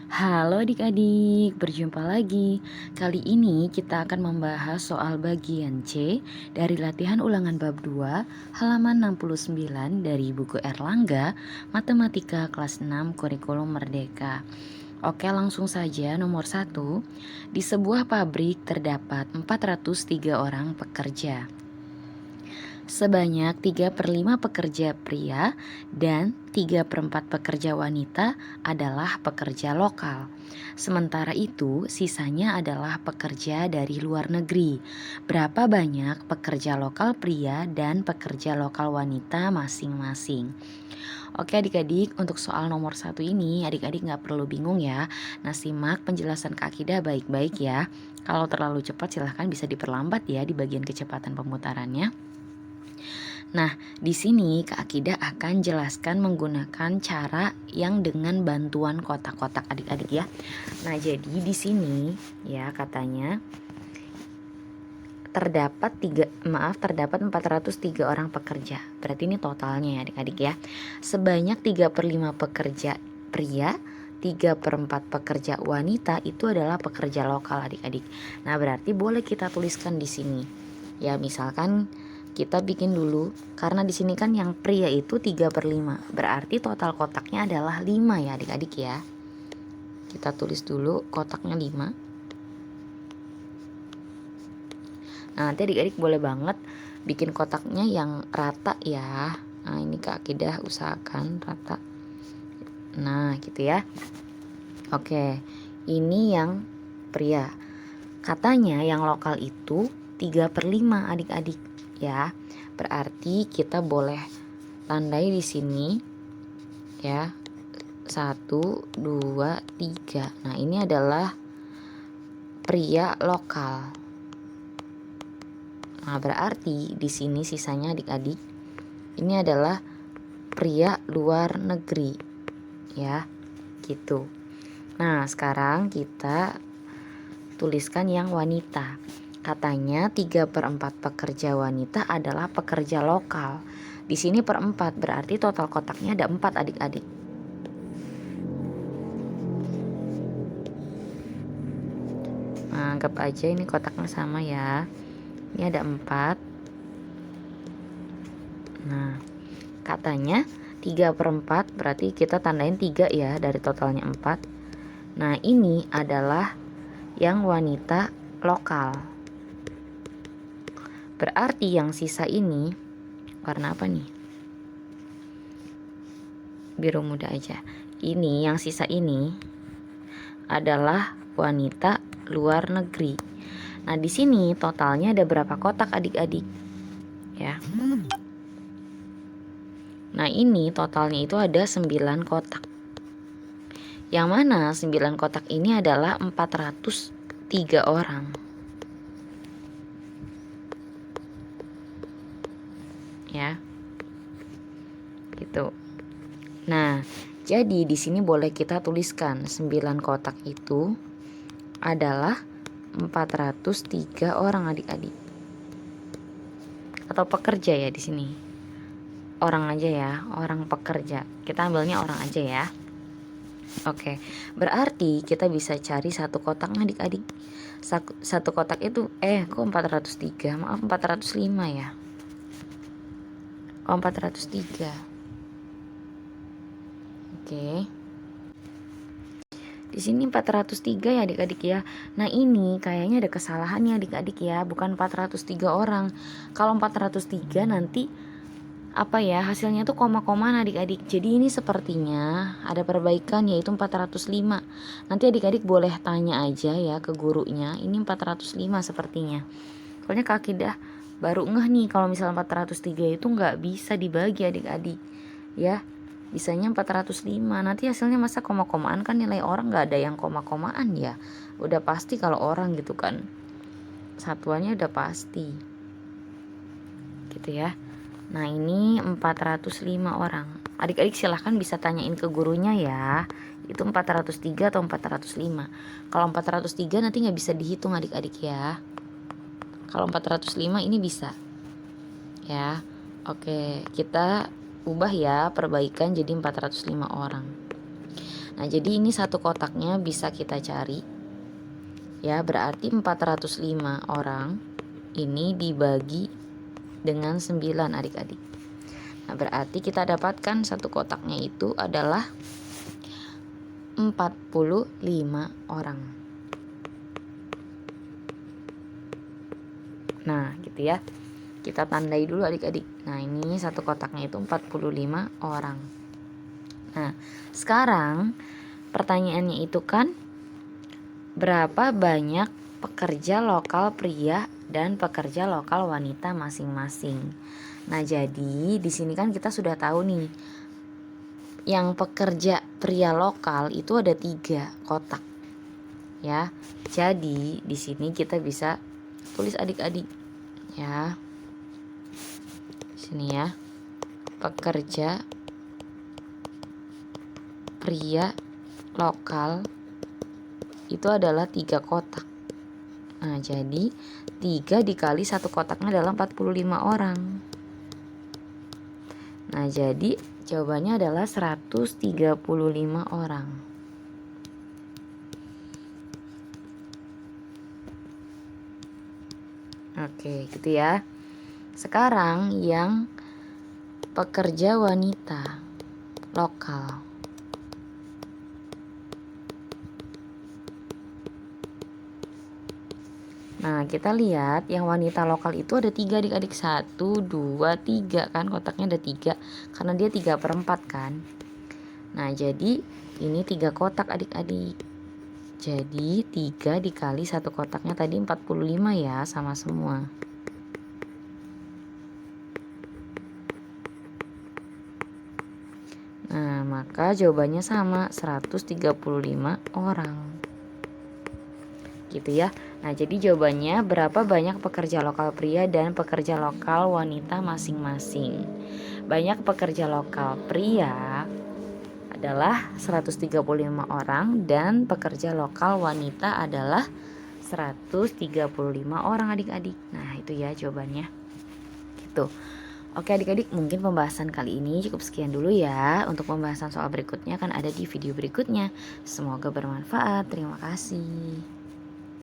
Halo adik-adik, berjumpa lagi. Kali ini kita akan membahas soal bagian C dari latihan ulangan bab 2 halaman 69 dari buku Erlangga Matematika kelas 6 Kurikulum Merdeka. Oke, langsung saja. Nomor 1. Di sebuah pabrik terdapat 403 orang pekerja. Sebanyak 3/5 pekerja pria dan 3/4 pekerja wanita adalah pekerja lokal. Sementara itu, sisanya adalah pekerja dari luar negeri. Berapa banyak pekerja lokal pria dan pekerja lokal wanita masing-masing? Oke adik-adik, untuk soal nomor 1 ini adik-adik gak perlu bingung ya. Nah, simak penjelasan Kak Akidah baik-baik ya. Kalau terlalu cepat silahkan bisa diperlambat ya di bagian kecepatan pemutarannya. Nah, di sini Kak Akidah akan jelaskan menggunakan cara yang dengan bantuan kotak-kotak adik-adik ya. Nah, jadi di sini ya katanya terdapat 403 orang pekerja. Berarti ini totalnya ya adik-adik ya. Sebanyak 3/5 pekerja pria, 3/4 pekerja wanita itu adalah pekerja lokal adik-adik. Nah, berarti boleh kita tuliskan di sini. Ya, misalkan kita bikin dulu, karena di sini kan yang pria itu 3/5, berarti total kotaknya adalah 5 ya adik-adik ya. Kita tulis dulu kotaknya 5. Nah, nanti adik-adik boleh banget bikin kotaknya yang rata ya. Nah, ini Kak Akidah usahakan rata. Nah, gitu ya. Oke, ini yang pria. Katanya yang lokal itu 3/5 adik-adik ya. Berarti kita boleh tandai di sini ya. 1, 2, 3. Nah, ini adalah pria lokal. Nah, berarti di sini sisanya adik-adik ini adalah pria luar negeri ya. Gitu. Nah, sekarang kita tuliskan yang wanita. Katanya 3/4 pekerja wanita adalah pekerja lokal. Di sini per 4 berarti total kotaknya ada 4 adik-adik. Nah, anggap aja ini kotaknya sama ya. Ini ada 4. Nah, katanya 3/4 berarti kita tandain 3 ya dari totalnya 4. Nah, ini adalah yang wanita lokal. Berarti yang sisa ini warna apa nih? Biru muda aja. Ini yang sisa ini adalah wanita luar negeri. Nah, di sini totalnya ada berapa kotak adik-adik? Ya. Nah, ini totalnya itu ada 9 kotak. Yang mana 9 kotak ini adalah 403 orang. Ya. Gitu. Nah, jadi di sini boleh kita tuliskan 9 kotak itu adalah 403 orang adik-adik. Atau pekerja ya di sini. Orang aja ya, orang pekerja. Kita ambilnya orang aja ya. Oke, berarti kita bisa cari satu kotak adik-adik. Satu kotak itu kok 403? Maaf, 405 ya. Oh, 403. Oke. Di sini 403 ya adik-adik ya. Nah, ini kayaknya ada kesalahan ya adik-adik ya, bukan 403 orang. Kalau 403 nanti apa ya, hasilnya tuh koma-komaan adik-adik. Jadi ini sepertinya ada perbaikan yaitu 405. Nanti adik-adik boleh tanya aja ya ke gurunya. Ini 405 sepertinya. Soalnya Kak Akidah baru ngeh nih kalau misalnya 403 itu nggak bisa dibagi adik-adik ya. Bisanya 405. Nanti hasilnya masa koma-komaan, kan nilai orang nggak ada yang koma-komaan ya. Udah pasti kalau orang gitu kan. Satuannya udah pasti. Gitu ya. Nah, ini 405 orang. Adik-adik silahkan bisa tanyain ke gurunya ya. Itu 403 atau 405. Kalau 403 nanti nggak bisa dihitung adik-adik ya. Kalau 405 ini bisa. Ya. Oke, kita ubah ya perbaikan jadi 405 orang. Nah, jadi ini satu kotaknya bisa kita cari. Ya, berarti 405 orang ini dibagi dengan 9 adik-adik. Nah, berarti kita dapatkan satu kotaknya itu adalah 45 orang. Nah, gitu ya. Kita tandai dulu adik-adik. Nah, ini satu kotaknya itu 45 orang. Nah, sekarang pertanyaannya itu kan berapa banyak pekerja lokal pria dan pekerja lokal wanita masing-masing. Nah, jadi di sini kan kita sudah tahu nih, yang pekerja pria lokal itu ada 3 kotak. Ya. Jadi di sini kita bisa tulis adik-adik ya. Sini ya. Pekerja pria lokal itu adalah 3 kotak. Nah, jadi 3 dikali satu kotaknya adalah 45 orang. Nah, jadi jawabannya adalah 135 orang. Oke, gitu ya. Sekarang yang pekerja wanita lokal. Nah, kita lihat yang wanita lokal itu ada 3 adik-adik. 1, 2, 3 kan, kotaknya ada 3 karena dia 3/4 kan. Nah, jadi ini 3 kotak adik-adik. Jadi 3 dikali satu kotaknya tadi 45 ya, sama semua. Nah, maka jawabannya sama, 135 orang. Gitu ya. Nah, jadi jawabannya berapa banyak pekerja lokal pria dan pekerja lokal wanita masing-masing. Banyak pekerja lokal pria adalah 135 orang dan pekerja lokal wanita adalah 135 orang adik-adik. Nah, itu ya jawabannya. Gitu. Oke adik-adik, mungkin pembahasan kali ini cukup sekian dulu ya. Untuk pembahasan soal berikutnya kan ada di video berikutnya. Semoga bermanfaat. Terima kasih.